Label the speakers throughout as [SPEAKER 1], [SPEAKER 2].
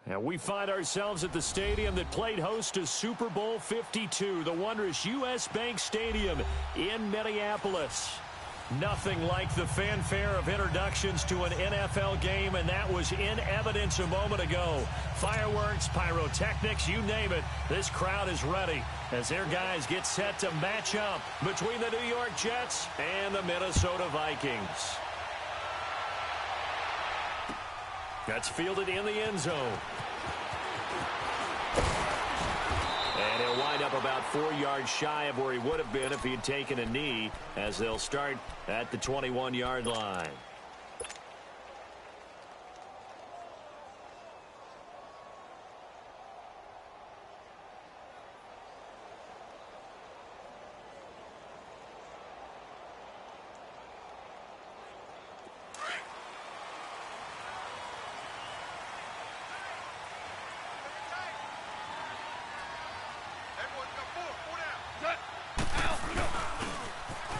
[SPEAKER 1] And we find ourselves at the stadium that played host to Super Bowl 52, the wondrous U.S. Bank Stadium in Minneapolis. Nothing like the fanfare of introductions to an NFL game, and that was in evidence a moment ago. Fireworks, pyrotechnics, you name it. This crowd is ready as their guys get set to match up between the New York Jets and the Minnesota Vikings. That's fielded in the end zone. And he'll wind up about 4 yards shy of where he would have been if he had taken a knee, as they'll start at the 21-yard line.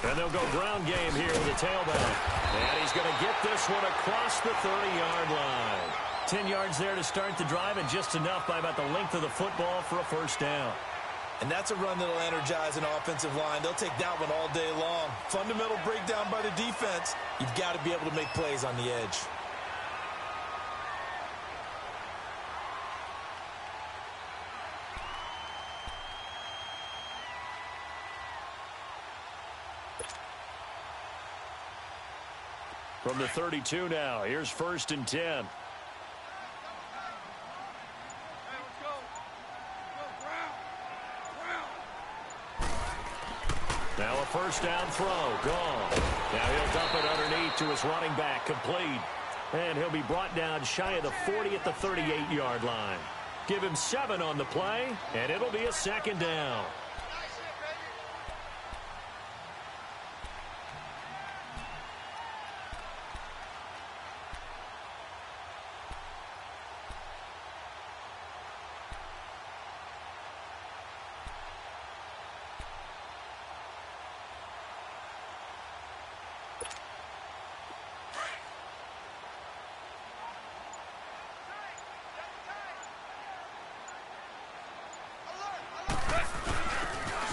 [SPEAKER 1] And they'll go ground game here with a tailback. And he's going to get this one across the 30-yard line. 10 yards there to start the drive, and just enough by about the length of the football for a first down.
[SPEAKER 2] And that's a run that'll energize an offensive line. They'll take that one all day long. Fundamental breakdown by the defense. You've got to be able to make plays on the edge.
[SPEAKER 1] From the 32 now, here's 1st and 10. Now a first down throw, gone. Now he'll dump it underneath to his running back, complete. And he'll be brought down shy of the 40 at the 38-yard line. Give him 7 on the play, and it'll be a second down.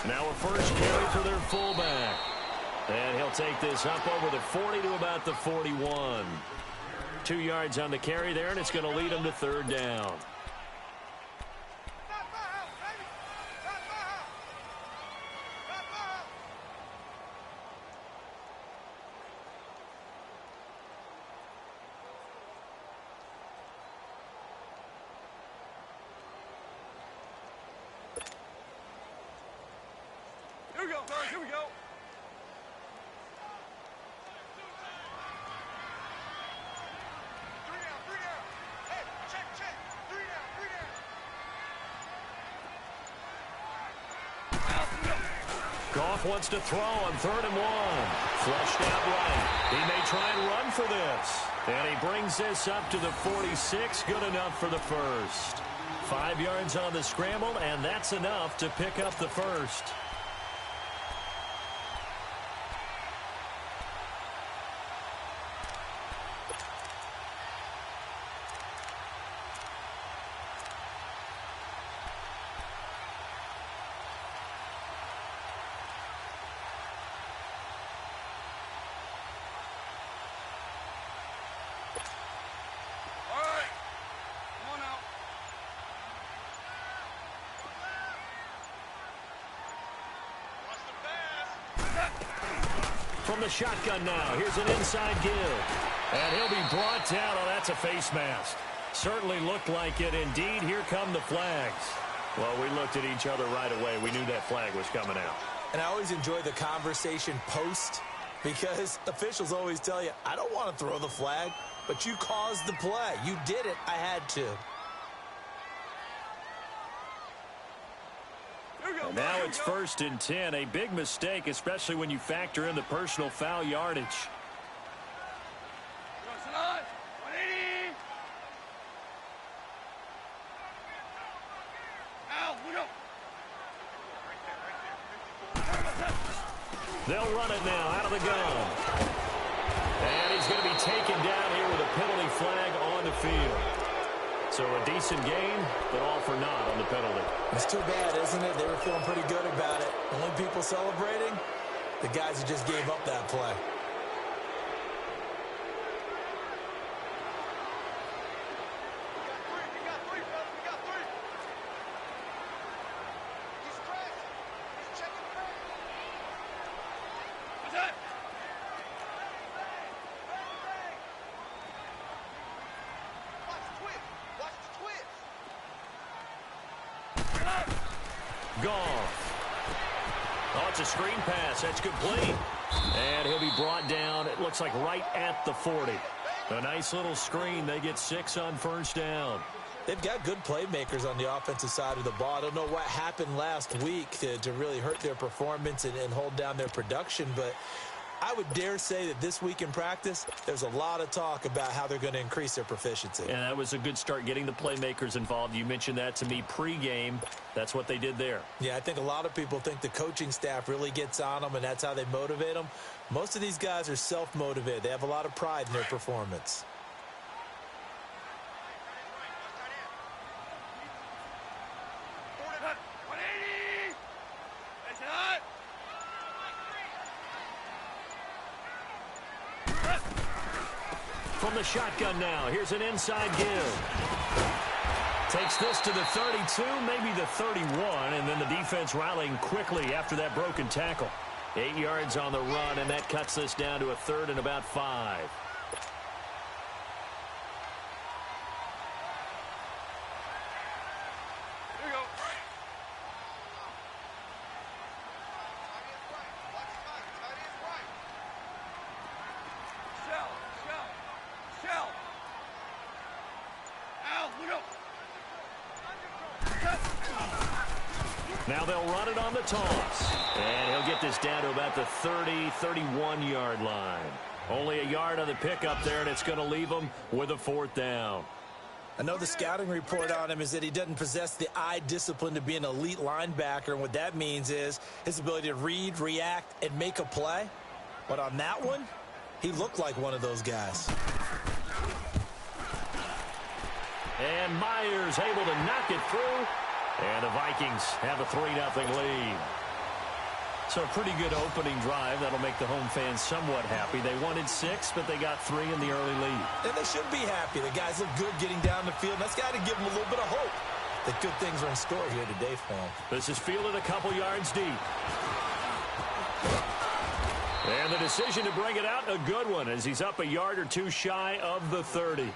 [SPEAKER 1] Now a first carry for their fullback. And he'll take this up over the 40 to about the 41. 2 yards on the carry there, and it's going to lead him to 3rd down.
[SPEAKER 3] Here we go, fellas. Here we go. Three down. Hey, check. 3 down.
[SPEAKER 1] Goff wants to throw on 3rd and 1. Flushed out right. He may try and run for this. And he brings this up to the 46. Good enough for the first. 5 yards on the scramble, and that's enough to pick up the first. From the shotgun now, here's an inside give. And he'll be brought down. Oh, that's a face mask. Certainly looked like it. Indeed, here come the flags. Well, we looked at each other right away. We knew that flag was coming out.
[SPEAKER 2] And I always enjoy the conversation post, because officials always tell you, I don't want to throw the flag, but you caused the play. You did it. I had to.
[SPEAKER 1] And now it's 1st and 10. A big mistake, especially when you factor in the personal foul yardage. They'll run it now out of the gun. And he's going to be taken down here with a penalty flag on the field. So So a decent game, but all for naught on the penalty.
[SPEAKER 2] It's too bad, isn't it? They were feeling pretty good about it. Only people celebrating, the guys who just gave up that play.
[SPEAKER 1] Goff. Oh, it's a screen pass. That's complete. And he'll be brought down, it looks like right at the 40. A nice little screen. They get 6 on first down.
[SPEAKER 2] They've got good playmakers on the offensive side of the ball. I don't know what happened last week to really hurt their performance and hold down their production, but I would dare say that this week in practice, there's a lot of talk about how they're going to increase their proficiency.
[SPEAKER 1] And that was a good start, getting the playmakers involved. You mentioned that to me pregame. That's what they did there.
[SPEAKER 2] Yeah, I think a lot of people think the coaching staff really gets on them, and that's how they motivate them. Most of these guys are self-motivated. They have a lot of pride in their performance.
[SPEAKER 1] From the shotgun now, here's an inside give. Takes this to the 32, maybe the 31, and then the defense rallying quickly after that broken tackle. 8 yards on the run, and that cuts this down to a 3rd and about 5.
[SPEAKER 3] Here we go. Shell. Al, look up.
[SPEAKER 1] Now they'll run it on the toss. And he'll get this down to about the 30, 31-yard line. Only a yard on the pickup there, and it's going to leave him with a 4th down.
[SPEAKER 2] I know the scouting report on him is that he doesn't possess the eye discipline to be an elite linebacker, and what that means is his ability to read, react, and make a play. But on that one, he looked like one of those guys.
[SPEAKER 1] And Myers able to knock it through. And the Vikings have a 3-0 lead. So a pretty good opening drive. That'll make the home fans somewhat happy. They wanted 6, but they got 3 in the early lead.
[SPEAKER 2] And they should be happy. The guys look good getting down the field. That's got to give them a little bit of hope that good things are in store here today for them.
[SPEAKER 1] This is fielded a couple yards deep. And the decision to bring it out, a good one, as he's up a yard or 2 shy of the 30.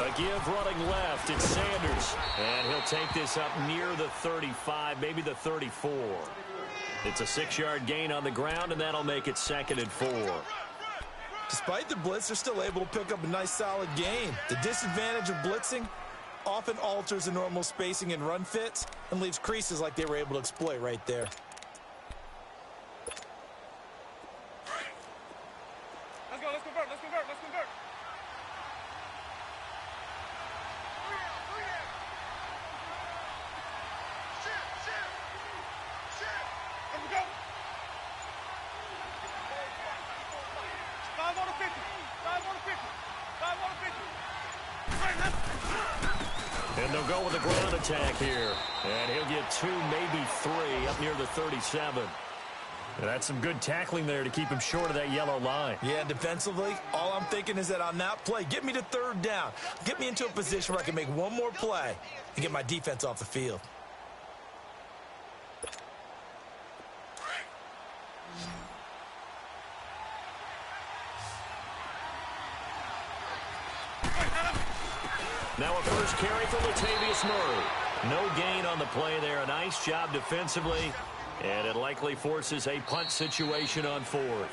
[SPEAKER 1] A give running left. It's Sanders. And he'll take this up near the 35, maybe the 34. It's a 6-yard gain on the ground, and that'll make it 2nd and 4.
[SPEAKER 2] Despite the blitz, they're still able to pick up a nice, solid gain. The disadvantage of blitzing often alters the normal spacing and run fits and leaves creases like they were able to exploit right there.
[SPEAKER 3] Let's go. Let's convert. Here we go. 5 on the 50. 5 on the 50. 5 on the 50.
[SPEAKER 1] And they'll go with a ground attack here. And he'll get 2, maybe 3, up near the 37. And that's some good tackling there to keep him short of that yellow line.
[SPEAKER 2] Yeah, defensively, all I'm thinking is that on that play, get me to 3rd down. Get me into a position where I can make one more play and get my defense off the field.
[SPEAKER 1] Now a first carry for Latavius Murray. No gain on the play there. A nice job defensively. And it likely forces a punt situation on 4th.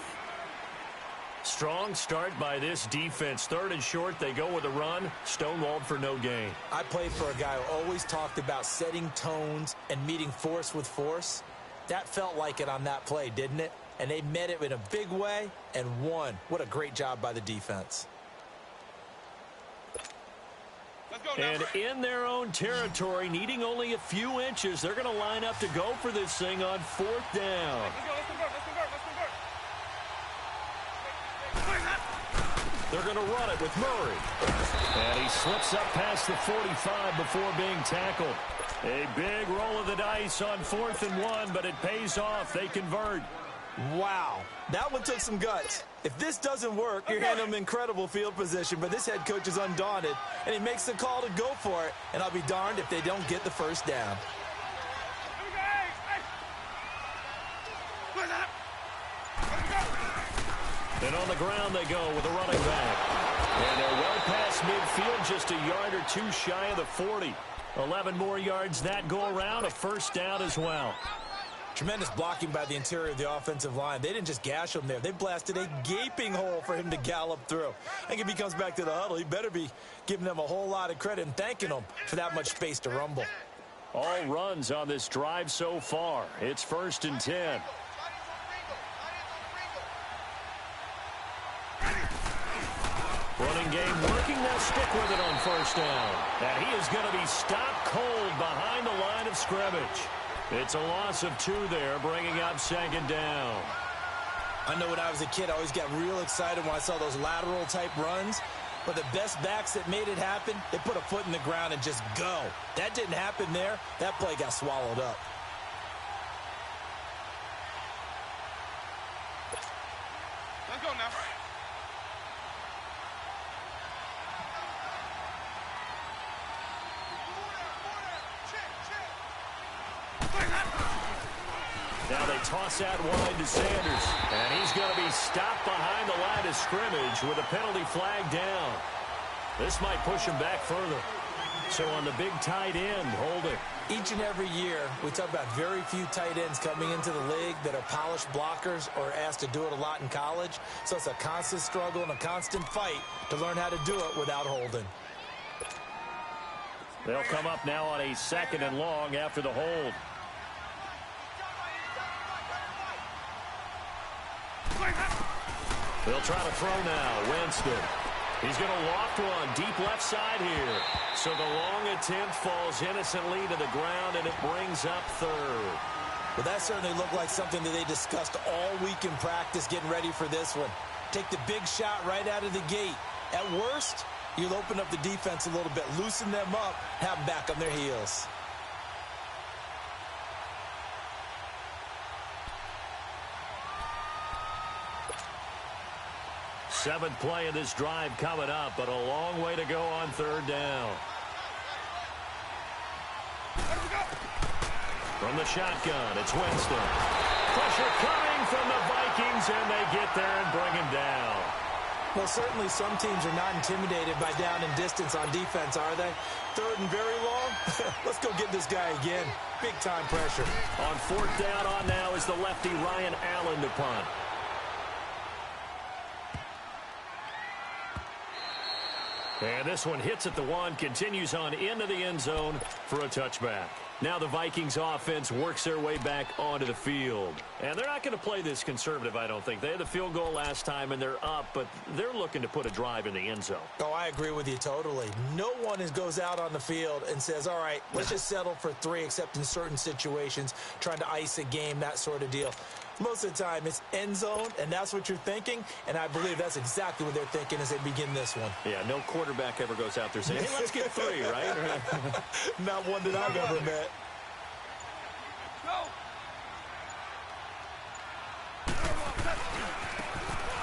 [SPEAKER 1] Strong start by this defense. 3rd and short, they go with a run. Stonewalled for no gain.
[SPEAKER 2] I played for a guy who always talked about setting tones and meeting force with force. That felt like it on that play, didn't it? And they met it in a big way and won. What a great job by the defense.
[SPEAKER 3] Let's go now.
[SPEAKER 1] And in their own territory, needing only a few inches, they're going to line up to go for this thing on 4th down.
[SPEAKER 3] Let's go, let's convert, let's convert, let's convert.
[SPEAKER 1] They're going to run it with Murray. And he slips up past the 45 before being tackled. A big roll of the dice on 4th and 1, but it pays off. They convert.
[SPEAKER 2] Wow, that one took some guts. If this doesn't work, you're handing him incredible field position, but this head coach is undaunted, and he makes the call to go for it, and I'll be darned if they don't get the first down.
[SPEAKER 1] And on the ground they go with a running back. And they're well past midfield, just a yard or two shy of the 40. 11 more yards that go around, a first down as well.
[SPEAKER 2] Tremendous blocking by the interior of the offensive line. They didn't just gash him there. They blasted a gaping hole for him to gallop through. I think if he comes back to the huddle, he better be giving them a whole lot of credit and thanking them for that much space to rumble.
[SPEAKER 1] All runs on this drive so far. It's 1st and 10. Running game working. They'll stick with it on 1st down. And he is going to be stopped cold behind the line of scrimmage. It's a loss of 2 there, bringing up 2nd down.
[SPEAKER 2] I know when I was a kid, I always got real excited when I saw those lateral-type runs. But the best backs that made it happen, they put a foot in the ground and just go. That didn't happen there. That play got swallowed up.
[SPEAKER 3] Let's go now.
[SPEAKER 1] Now they toss that wide to Sanders. And he's going to be stopped behind the line of scrimmage with a penalty flag down. This might push him back further. So on the big tight end, holding.
[SPEAKER 2] Each and every year, we talk about very few tight ends coming into the league that are polished blockers or asked to do it a lot in college. So it's a constant struggle and a constant fight to learn how to do it without holding.
[SPEAKER 1] They'll come up now on a 2nd and long after the hold. They'll try to throw now. Winston. He's going to loft one deep left side here. So the long attempt falls innocently to the ground, and it brings up 3rd.
[SPEAKER 2] Well, that certainly looked like something that they discussed all week in practice getting ready for this one. Take the big shot right out of the gate. At worst, you'll open up the defense a little bit, loosen them up, have them back on their heels.
[SPEAKER 1] Seventh play of this drive coming up, but a long way to go on 3rd down. From the shotgun, it's Winston. Pressure coming from the Vikings, and they get there and bring him down.
[SPEAKER 2] Well, certainly some teams are not intimidated by down and distance on defense, are they? 3rd and very long? Let's go get this guy again. Big-time pressure.
[SPEAKER 1] On 4th down on now is the lefty Ryan Allen to punt. And this one hits at the 1, continues on into the end zone for a touchback. Now the Vikings offense works their way back onto the field. And they're not going to play this conservative, I don't think. They had the field goal last time, and they're up, but they're looking to put a drive in the end zone.
[SPEAKER 2] Oh, I agree with you totally. No one goes out on the field and says, all right, let's just settle for 3, except in certain situations, trying to ice a game, that sort of deal. Most of the time, it's end zone, and that's what you're thinking, and I believe that's exactly what they're thinking as they begin this one.
[SPEAKER 1] Yeah, no quarterback ever goes out there saying, hey, let's get 3, right?
[SPEAKER 2] Not one that I've ever met.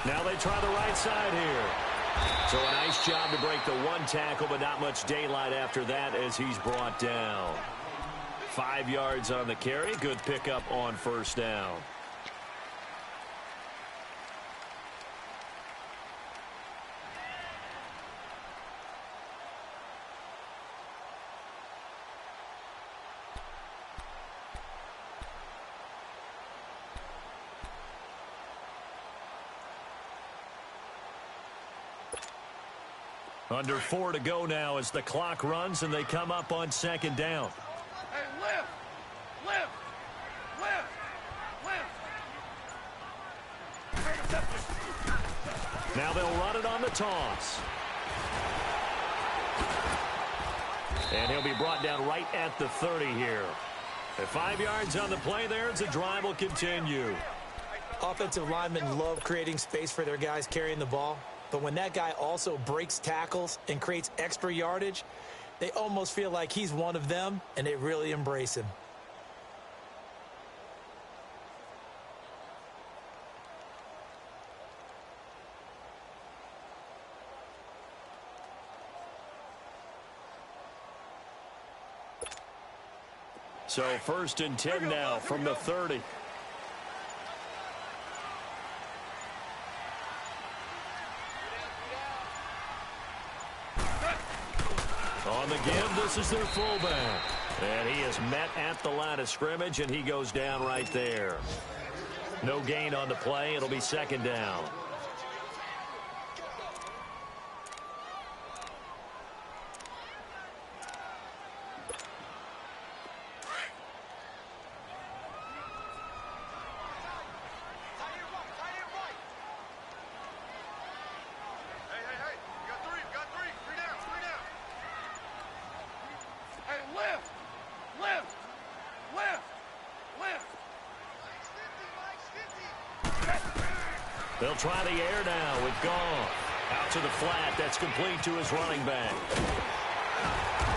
[SPEAKER 1] Now they try the right side here. So a nice job to break the 1 tackle, but not much daylight after that as he's brought down. 5 yards on the carry. Good pickup on 1st down. Under 4 to go now as the clock runs and they come up on 2nd down.
[SPEAKER 3] Hey, lift! Lift! Lift!
[SPEAKER 1] Now they'll run it on the toss. And he'll be brought down right at the 30 here. At 5 yards on the play there, the drive will continue.
[SPEAKER 2] Offensive linemen love creating space for their guys carrying the ball. But when that guy also breaks tackles and creates extra yardage, they almost feel like he's one of them, and they really embrace him.
[SPEAKER 1] So 1st and 10 now from the 30. On the give, this is their fullback. And he is met at the line of scrimmage, and he goes down right there. No gain on the play. It'll be 2nd down. They'll try the air now with Goff. Out to the flat. That's complete to his running back.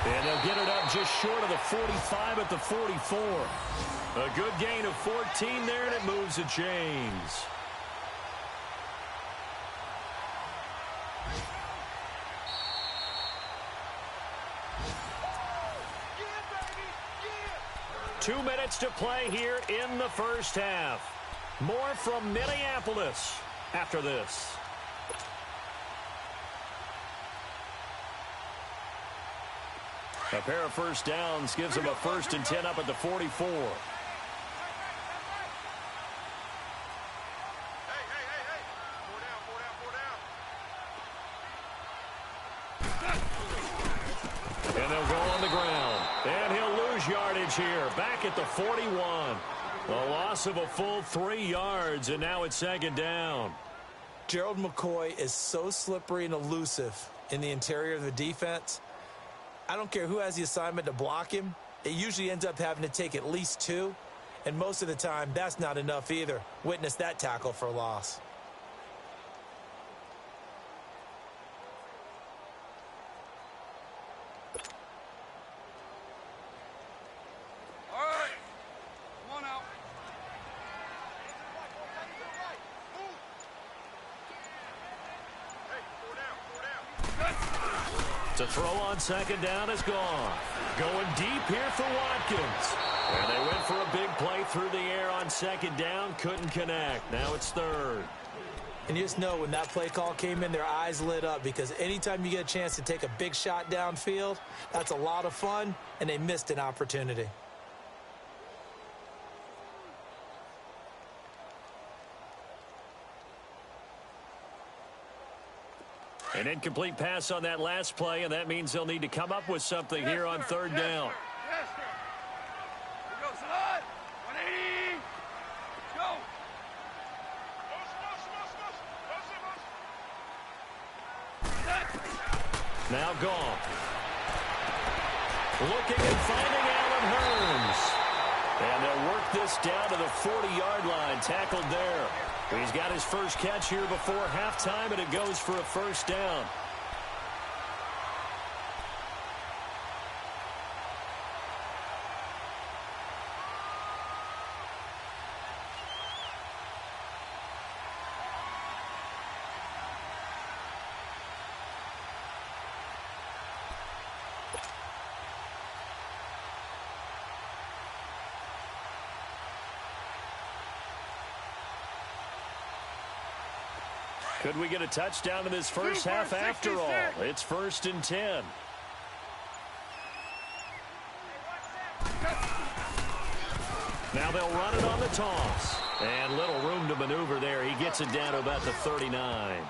[SPEAKER 1] And they'll get it up just short of the 45 at the 44. A good gain of 14 there, and it moves the chains. Yeah. 2 minutes to play here in the first half. More from Minneapolis after this. A pair of first downs gives them a 1st and 10 up at the 44.
[SPEAKER 3] Hey.
[SPEAKER 1] And they'll go on the ground. And he'll lose yardage here. Back at the 41. A loss of a full 3 yards, and now it's 2nd down.
[SPEAKER 2] Gerald McCoy is so slippery and elusive in the interior of the defense. I don't care who has the assignment to block him. It usually ends up having to take at least 2, and most of the time, that's not enough either. Witness that tackle for loss.
[SPEAKER 1] To throw on 2nd down is gone. Going deep here for Watkins. And they went for a big play through the air on 2nd down. Couldn't connect. Now it's 3rd.
[SPEAKER 2] And you just know when that play call came in, their eyes lit up, because anytime you get a chance to take a big shot downfield, that's a lot of fun, and they missed an opportunity.
[SPEAKER 1] An incomplete pass on that last play, and that means they'll need to come up with something here on 3rd down.
[SPEAKER 3] Yes, sir. Here goes Slot. 180. Go.
[SPEAKER 1] Now Goff. Looking and finding Allen Hurns. And they'll work this down to the 40-yard line. Tackled there. He's got his first catch here before halftime, and it goes for a 1st down. Could we get a touchdown in this first half after all? It's 1st and 10. Now they'll run it on the toss. And little room to maneuver there. He gets it down to about the 39.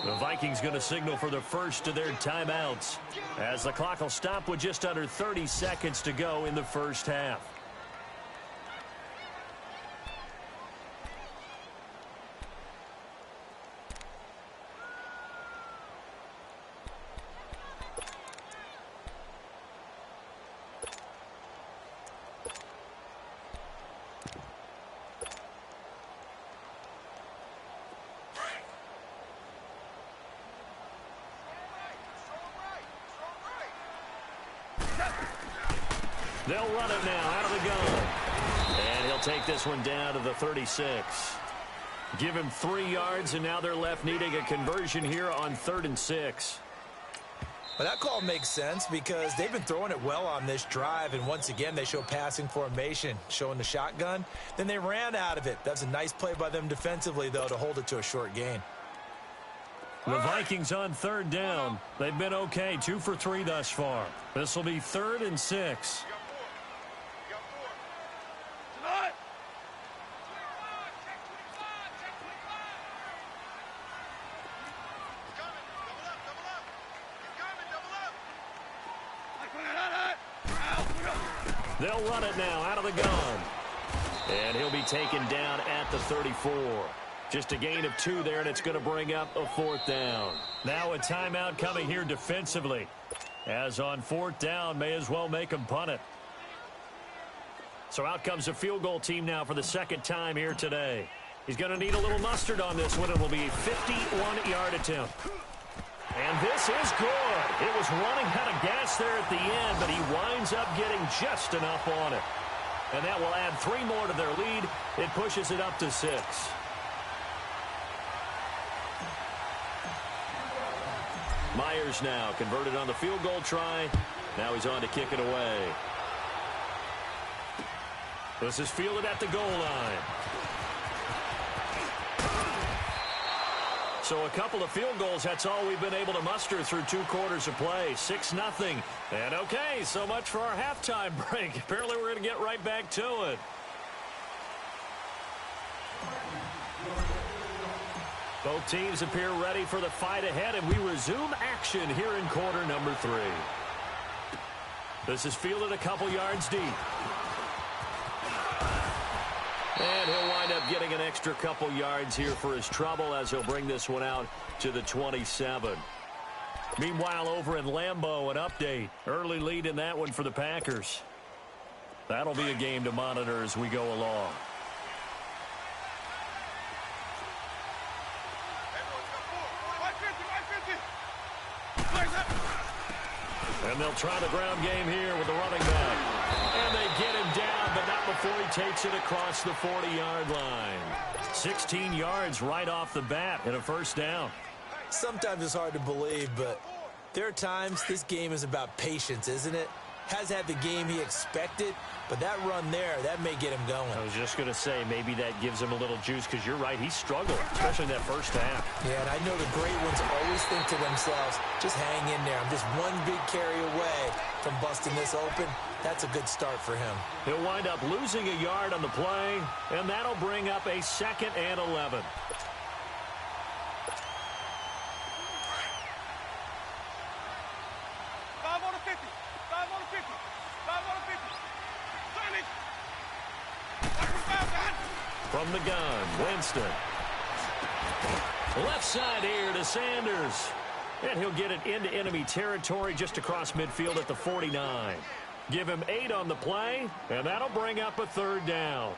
[SPEAKER 1] The Vikings going to signal for the first of their timeouts, as the clock will stop with just under 30 seconds to go in the first half. They'll run it now out of the gun. And he'll take this one down to the 36. Give him 3 yards, and now they're left needing a conversion here on 3rd and 6.
[SPEAKER 2] Well, that call makes sense because they've been throwing it well on this drive, and once again they show passing formation, showing the shotgun. Then they ran out of it. That's a nice play by them defensively, though, to hold it to a short gain.
[SPEAKER 1] The Vikings on 3rd down. They've been okay, 2 for 3 thus far. This will be 3rd and 6. They'll run it now out of the gun. And he'll be taken down at the 34. Just a gain of 2 there, and it's going to bring up a 4th down. Now a timeout coming here defensively. As on 4th down, may as well make them punt it. So out comes a field goal team now for the 2nd time here today. He's going to need a little mustard on this one. It will be a 51-yard attempt. And this is good. It was running out of gas there at the end, but he winds up getting just enough on it. And that will add 3 more to their lead. It pushes it up to 6. Myers now converted on the field goal try. Now he's on to kick it away. This is fielded at the goal line. So a couple of field goals, that's all we've been able to muster through 2 quarters of play. 6-0. And okay, so much for our halftime break. Apparently we're going to get right back to it. Both teams appear ready for the fight ahead, and we resume action here in quarter number 3. This is fielded a couple yards deep. And he'll wind up getting an extra couple yards here for his trouble as he'll bring this one out to the 27. Meanwhile, over in Lambeau, an update. Early lead in that one for the Packers. That'll be a game to monitor as we go along. And they'll try the ground game here with the running back. And they get him down, but not before he takes it across the 40-yard line. 16 yards right off the bat and a 1st down.
[SPEAKER 2] Sometimes it's hard to believe, but there are times this game is about patience, isn't it? Has had the game he expected, but that run there, that may get him going.
[SPEAKER 1] I was just going to say, maybe that gives him a little juice, because you're right, he struggled, especially in that 1st half.
[SPEAKER 2] Yeah, and I know the great ones always think to themselves, just hang in there. I'm just one big carry away from busting this open. That's a good start for him.
[SPEAKER 1] He'll wind up losing a yard on the play, and that'll bring up a 2nd and 11. From the gun, Winston. Left side here to Sanders. And he'll get it into enemy territory just across midfield at the 49. Give him 8 on the play, and that'll bring up a 3rd down.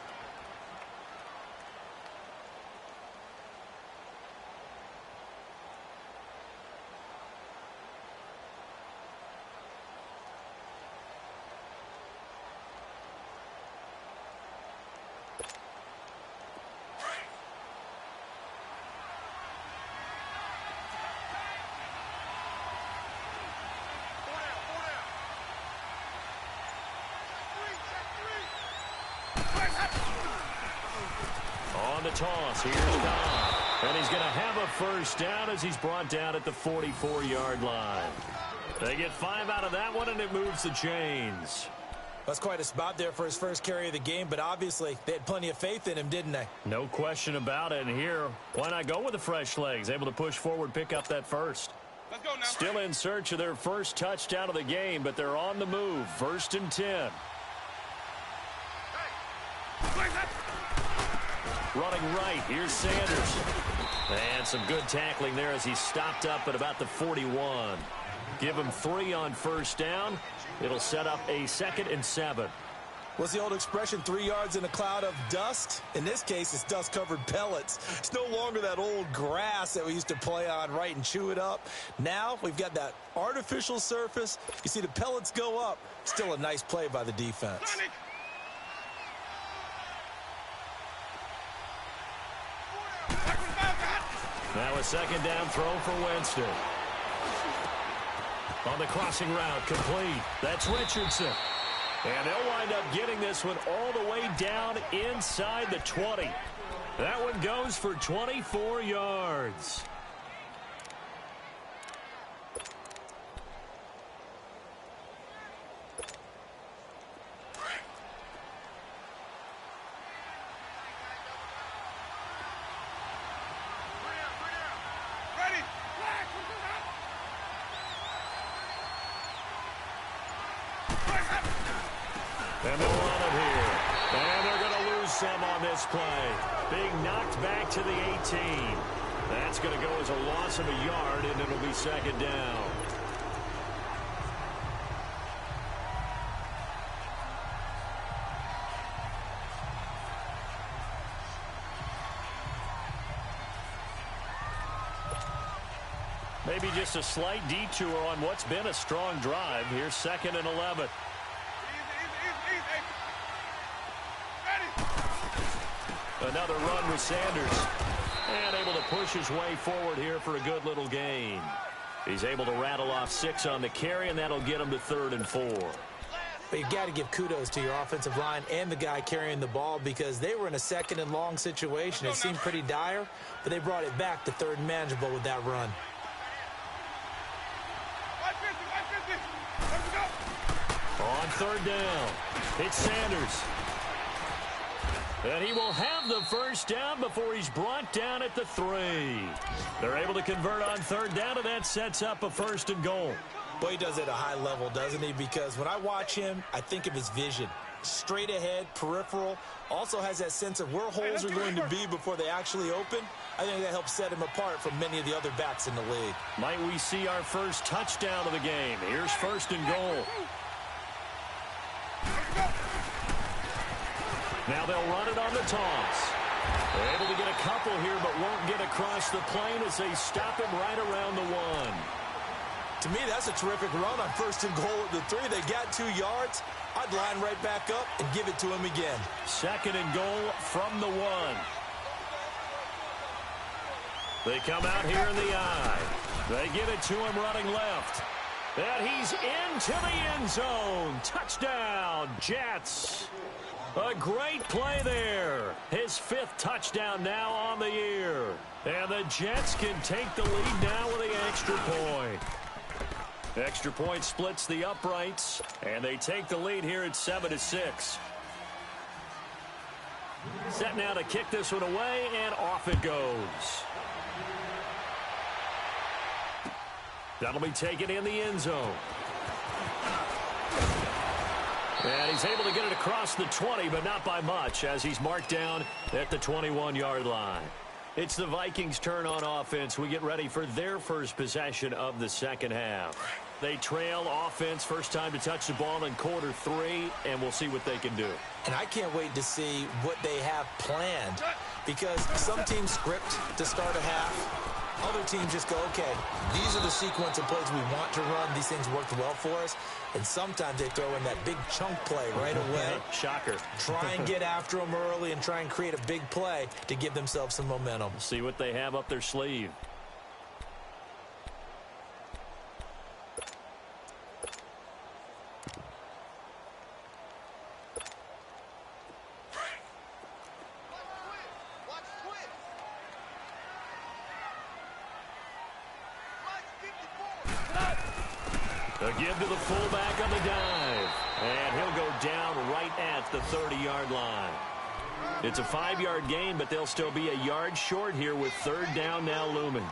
[SPEAKER 1] On the toss, here's Don. And he's going to have a 1st down as he's brought down at the 44-yard line. They get 5 out of that one, and it moves the chains.
[SPEAKER 2] That's quite a spot there for his 1st carry of the game, but obviously they had plenty of faith in him, didn't they?
[SPEAKER 1] No question about it. And here, why not go with the fresh legs? Able to push forward, pick up that 1st.
[SPEAKER 3] Let's go now.
[SPEAKER 1] Still in search of their 1st touchdown of the game, but they're on the move. 1st and 10. Running right, here's Sanders. And some good tackling there as he's stopped up at about the 41. Give him 3 on 1st down. It'll set up a 2nd and 7.
[SPEAKER 2] What's the old expression, 3 yards in a cloud of dust? In this case, it's dust-covered pellets. It's no longer that old grass that we used to play on, right, and chew it up. Now we've got that artificial surface. You see the pellets go up. Still a nice play by the defense.
[SPEAKER 1] Now a second down throw for Winston. On the crossing route, complete. That's Richardson. And they'll wind up getting this one all the way down inside the 20. That one goes for 24 yards. And they'll run it here. And they're going to lose some on this play. Being knocked back to the 18. That's going to go as a loss of a yard, and it'll be second down. Maybe just a slight detour on what's been a strong drive. Here's 2nd and 11. Another run with Sanders. And able to push his way forward here for a good little gain. He's able to rattle off 6 on the carry, and that'll get him to 3rd and 4.
[SPEAKER 2] But you've got to give kudos to your offensive line and the guy carrying the ball, because they were in a 2nd and long situation. It seemed pretty dire, but they brought it back to 3rd and manageable with that run.
[SPEAKER 1] On 3rd down, it's Sanders. And he will have the first down before he's brought down at the 3. They're able to convert on 3rd down, and that sets up a 1st and goal.
[SPEAKER 2] Well, he does it at a high level, doesn't he? Because when I watch him, I think of his vision. Straight ahead, peripheral. Also has that sense of where holes are going to be before they actually open. I think that helps set him apart from many of the other backs in the league.
[SPEAKER 1] Might we see our first touchdown of the game? Here's 1st and goal. Now they'll run it on the toss. They're able to get a couple here, but won't get across the plane as they stop him right around the 1.
[SPEAKER 2] To me, that's a terrific run on 1st and goal at the 3. They got 2 yards. I'd line right back up and give it to him again.
[SPEAKER 1] 2nd and goal from the 1. They come out here in the eye. They give it to him running left. And he's into the end zone. Touchdown, Jets. A great play there. His 5th touchdown now on the year. And the Jets can take the lead now with the extra point. Extra point splits the uprights, and they take the lead here at 7-6. Set now to kick this one away, and off it goes. That'll be taken in the end zone. And he's able to get it across the 20, but not by much, as he's marked down at the 21-yard line. It's the Vikings' turn on offense. We get ready for their first possession of the 2nd half. They trail offense, first time to touch the ball in quarter 3, and we'll see what they can do.
[SPEAKER 2] And I can't wait to see what they have planned, because some teams script to start a half. Other teams just go, okay, these are the sequence of plays we want to run. These things worked well for us. And sometimes they throw in that big chunk play right away.
[SPEAKER 1] Shocker.
[SPEAKER 2] Try and get after them early and try and create a big play to give themselves some momentum.
[SPEAKER 1] See what they have up their sleeve. A give to the fullback on the dive. And he'll go down right at the 30-yard line. It's a 5-yard gain, but they'll still be a yard short here with 3rd down now looming.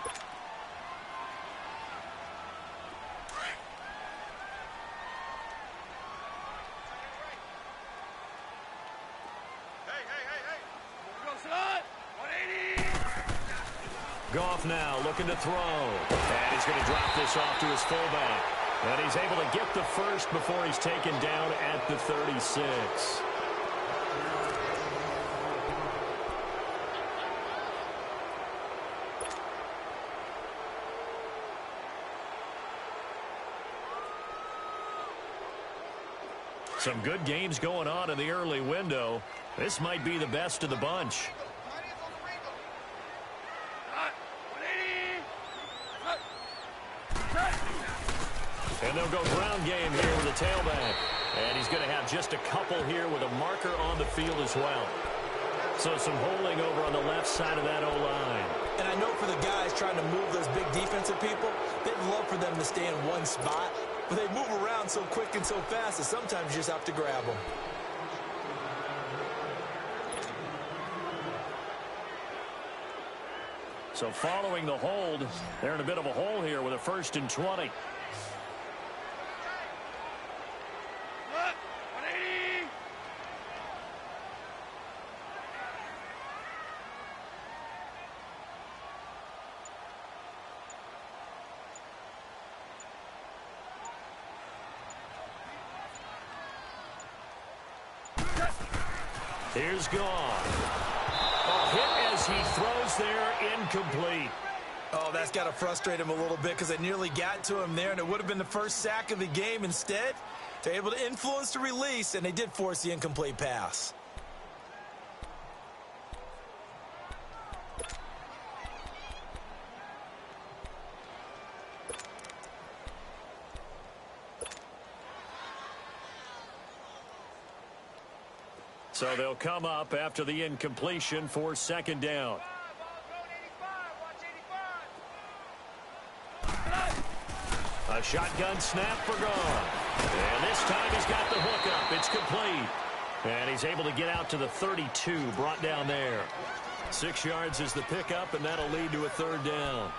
[SPEAKER 1] Goff now looking to throw. And he's going to drop this off to his fullback. And he's able to get the first before he's taken down at the 36. Some good games going on in the early window. This might be the best of the bunch. And they'll go ground game here with a tailback. And he's going to have just a couple here with a marker on the field as well. So some holding over on the left side of that O-line.
[SPEAKER 2] And I know for the guys trying to move those big defensive people, they'd love for them to stay in one spot. But they move around so quick and so fast that sometimes you just have to grab them.
[SPEAKER 1] So following the hold, they're in a bit of a hole here with a 1st and 20. Here's gone. A hit as he throws there, incomplete.
[SPEAKER 2] Oh, that's got to frustrate him a little bit because they nearly got to him there, and it would have been the first sack of the game. Instead, they're able to influence the release, and they did force the incomplete pass.
[SPEAKER 1] So they'll come up after the incompletion for 2nd down. A shotgun snap for gone. And this time he's got the hook up. It's complete. And he's able to get out to the 32, brought down there. 6 yards is the pickup, and that'll lead to a 3rd down.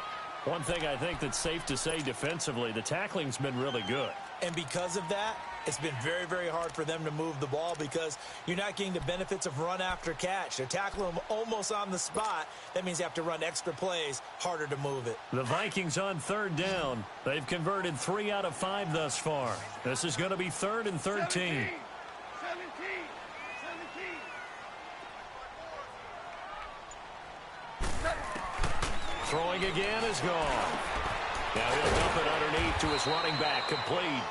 [SPEAKER 1] One thing I think that's safe to say defensively, the tackling's been really good.
[SPEAKER 2] And because of that, it's been very, very hard for them to move the ball because you're not getting the benefits of run after catch. They're tackling them almost on the spot. That means you have to run extra plays, harder to move it.
[SPEAKER 1] The Vikings on 3rd down. They've converted 3 out of 5 thus far. This is going to be 3rd and 13. Throwing again is gone. Now he'll dump it underneath to his running back, complete.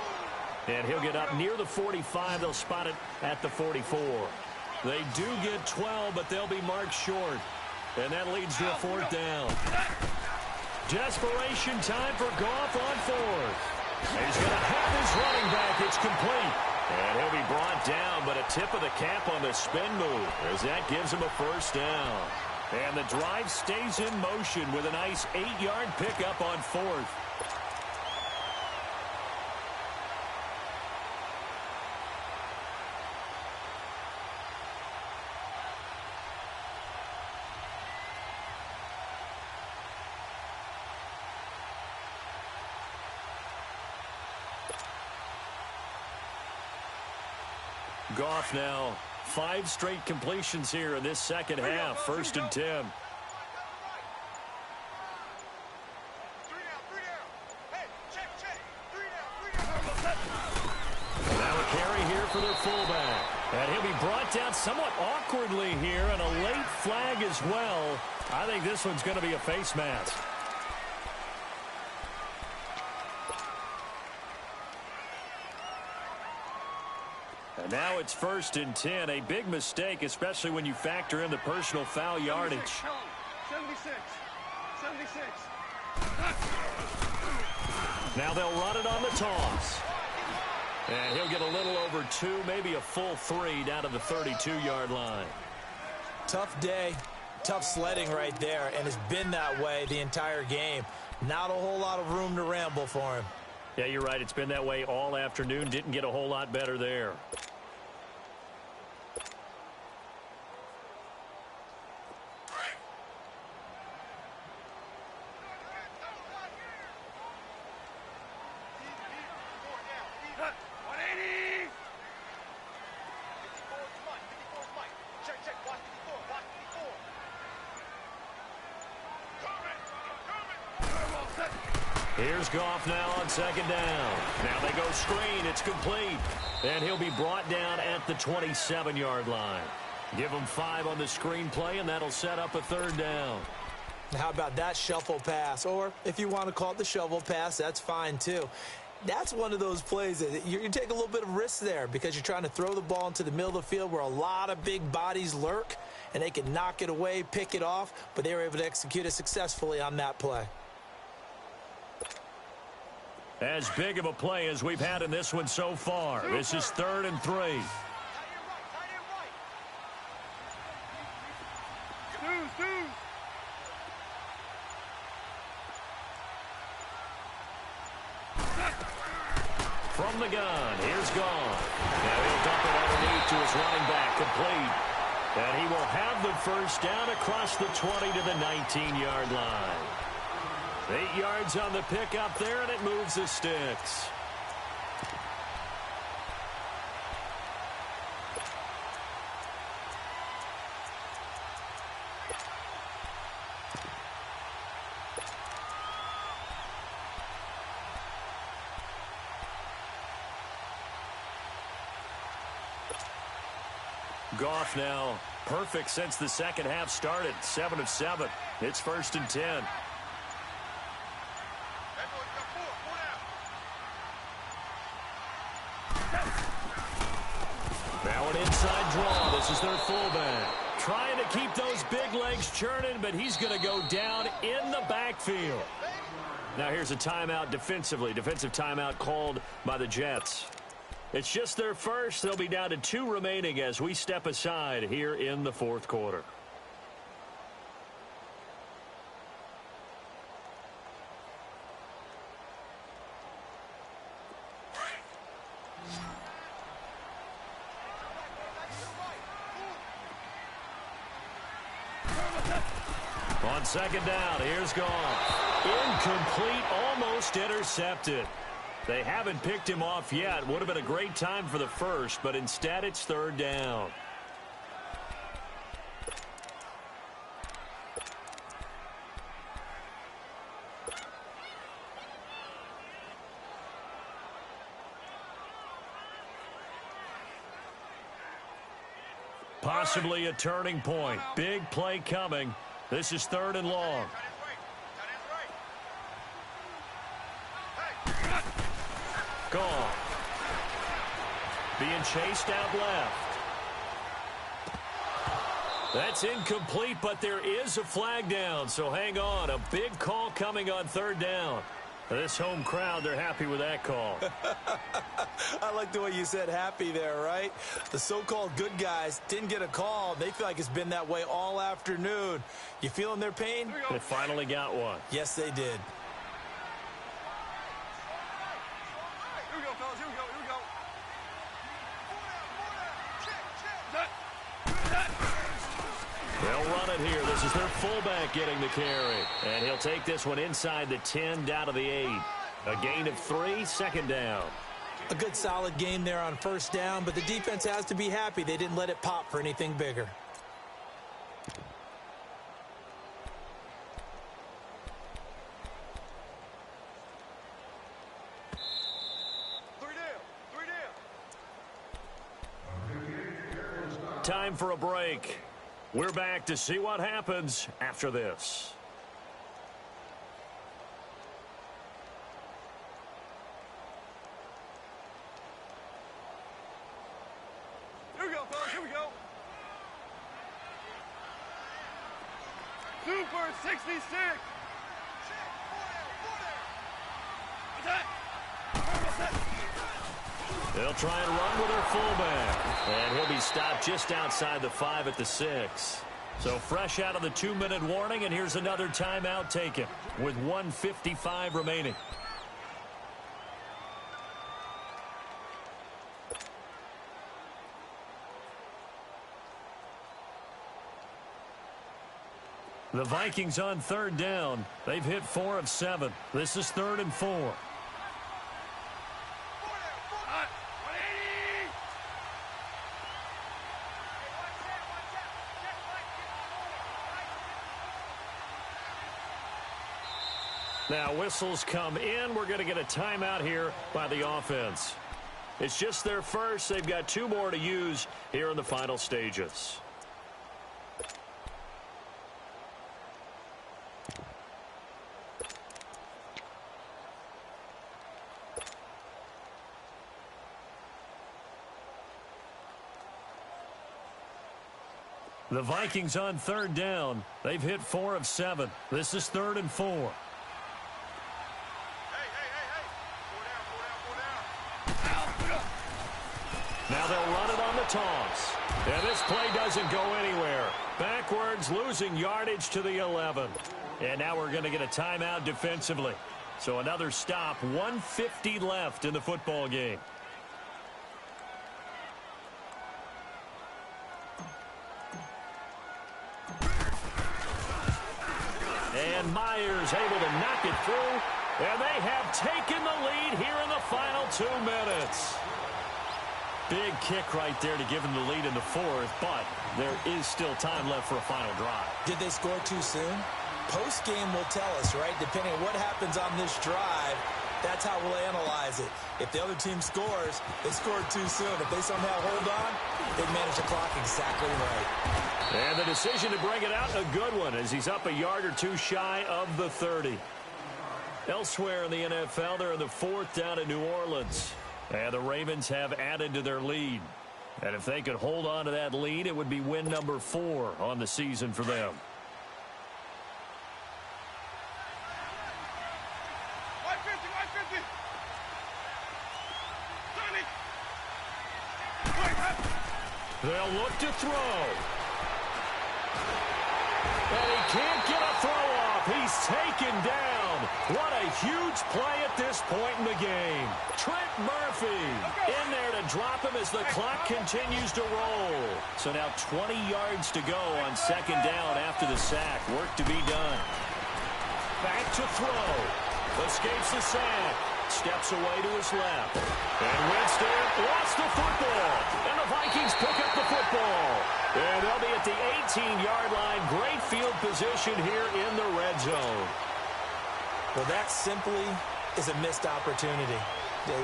[SPEAKER 1] And he'll get up near the 45. They'll spot it at the 44. They do get 12, but they'll be marked short. And that leads to a 4th down. Desperation time for Goff on 4th. He's going to have his running back. It's complete. And he'll be brought down, but a tip of the cap on the spin move as that gives him a 1st down. And the drive stays in motion with a nice 8-yard pickup on 4th. Goff now 5 straight completions here in this 2nd half. 1st and 10. Now a carry here for their fullback. And he'll be brought down somewhat awkwardly here, and a late flag as well. I think this one's going to be a face mask. And now it's 1st and 10. A big mistake, especially when you factor in the personal foul yardage.
[SPEAKER 3] 76.
[SPEAKER 1] Now they'll run it on the toss. And he'll get a little over 2, maybe a full 3 down to the 32-yard line.
[SPEAKER 2] Tough day, tough sledding right there, and it's been that way the entire game. Not a whole lot of room to ramble for him.
[SPEAKER 1] Yeah, you're right. It's been that way all afternoon. Didn't get a whole lot better there. Here's Goff now on 2nd down. Now they go screen. It's complete. And he'll be brought down at the 27-yard line. Give him 5 on the screen play, and that'll set up a 3rd down.
[SPEAKER 2] How about that shuffle pass? Or if you want to call it the shovel pass, that's fine too. That's one of those plays that you take a little bit of risk there because you're trying to throw the ball into the middle of the field where a lot of big bodies lurk, and they can knock it away, pick it off, but they were able to execute it successfully on that play.
[SPEAKER 1] As big of a play as we've had in this one so far. This is 3rd and 3. From the gun, here's Gone. Now he'll dump it underneath to his running back, complete. And he will have the first down across the 20 to the 19-yard line. 8 yards on the pickup there, and it moves the sticks. Goff now perfect since the second half started. 7 of 7. It's 1st and 10. Now an inside draw. This is their fullback. Trying to keep those big legs churning, but he's going to go down in the backfield. Now here's a timeout defensively. Defensive timeout called by the Jets. It's just their first. They'll be down to 2 remaining as we step aside here in the 4th quarter. On 2nd down, here's Goff. Incomplete, almost intercepted. They haven't picked him off yet. Would have been a great time for the first, but instead it's 3rd down. Possibly a turning point. Big play coming. This is 3rd and long. Gone. Being chased out left. That's incomplete, but there is a flag down, so hang on. A big call coming on 3rd down. This home crowd, they're happy with that call.
[SPEAKER 2] I like the way you said happy there, right? The so-called good guys didn't get a call. They feel like it's been that way all afternoon. You feeling their pain?
[SPEAKER 1] They finally got one.
[SPEAKER 2] Yes, they did.
[SPEAKER 1] They'll run it here. This is their fullback getting the carry. And he'll take this one inside the 10, down to the 8. A gain of 3, 2nd down.
[SPEAKER 2] A good solid game there on 1st down, but the defense has to be happy they didn't let it pop for anything bigger.
[SPEAKER 1] Time for a break. We're back to see what happens after this.
[SPEAKER 3] Here we go, fellas. Here we go. Super 66. Attack.
[SPEAKER 1] They'll try and run with their fullback. And he'll be stopped just outside the 5 at the 6. So fresh out of the 2-minute warning, and here's another timeout taken with 1:55 remaining. The Vikings on 3rd down. They've hit 4 of 7. This is 3rd and 4. Now whistles come in. We're going to get a timeout here by the offense. It's just their first. They've got 2 more to use here in the final stages. The Vikings on third down. They've hit 4 of 7. This is 3rd and 4.
[SPEAKER 3] Hey. Go down.
[SPEAKER 1] Now they'll run it on the toss. And this play doesn't go anywhere. Backwards, losing yardage to the 11. And now we're going to get a timeout defensively. So another stop, 1:50 left in the football game. And Myers able to knock it through. And they have taken the lead here in the final 2 minutes. Big kick right there to give them the lead in the 4th, but there is still time left for a final drive.
[SPEAKER 2] Did they score too soon? Post-game will tell us, right? Depending on what happens on this drive, that's how we'll analyze it. If the other team scores, they scored too soon. If they somehow hold on, they manage the clock exactly right.
[SPEAKER 1] And the decision to bring it out, a good one, as he's up a yard or two shy of the 30. Elsewhere in the NFL, they're in the 4th down in New Orleans. And the Ravens have added to their lead. And if they could hold on to that lead, it would be win number 4 on the season for them. They'll look to throw. And he can't get a throw off. He's taken down. What a huge play at this point in the game. Trent Murphy in there to drop him as the clock continues to roll. So now 20 yards to go on 2nd down after the sack. Work to be done. Back to throw. Escapes the sack. Steps away to his left. And Winston lost the football. And the Vikings pick up the football. And they'll be at the 18-yard line. Great field position here in the red zone.
[SPEAKER 2] Well, that simply is a missed opportunity.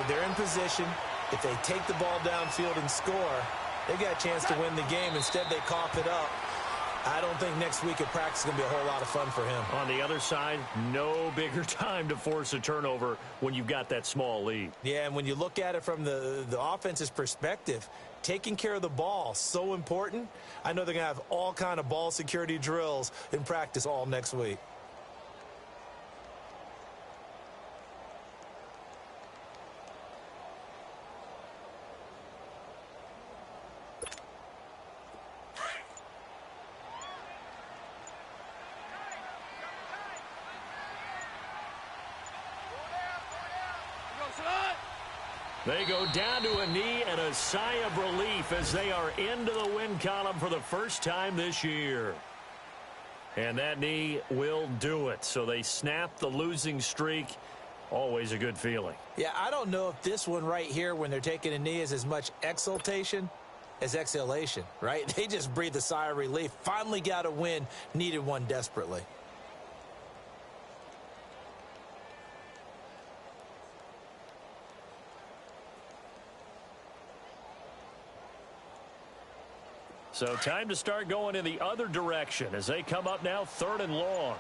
[SPEAKER 2] They're in position. If they take the ball downfield and score, they got a chance to win the game. Instead, they cough it up. I don't think next week at practice is going to be a whole lot of fun for him.
[SPEAKER 1] On the other side, no bigger time to force a turnover when you've got that small lead.
[SPEAKER 2] Yeah, and when you look at it from the offense's perspective, taking care of the ball, so important. I know they're going to have all kind of ball security drills in practice all next week.
[SPEAKER 1] They go down to a knee and a sigh of relief as they are into the win column for the first time this year. And that knee will do it. So they snap the losing streak. Always a good feeling.
[SPEAKER 2] Yeah, I don't know if this one right here when they're taking a knee is as much exultation as exhalation, right? They just breathe a sigh of relief. Finally got a win, needed one desperately.
[SPEAKER 1] So time to start going in the other direction as they come up now 3rd and long.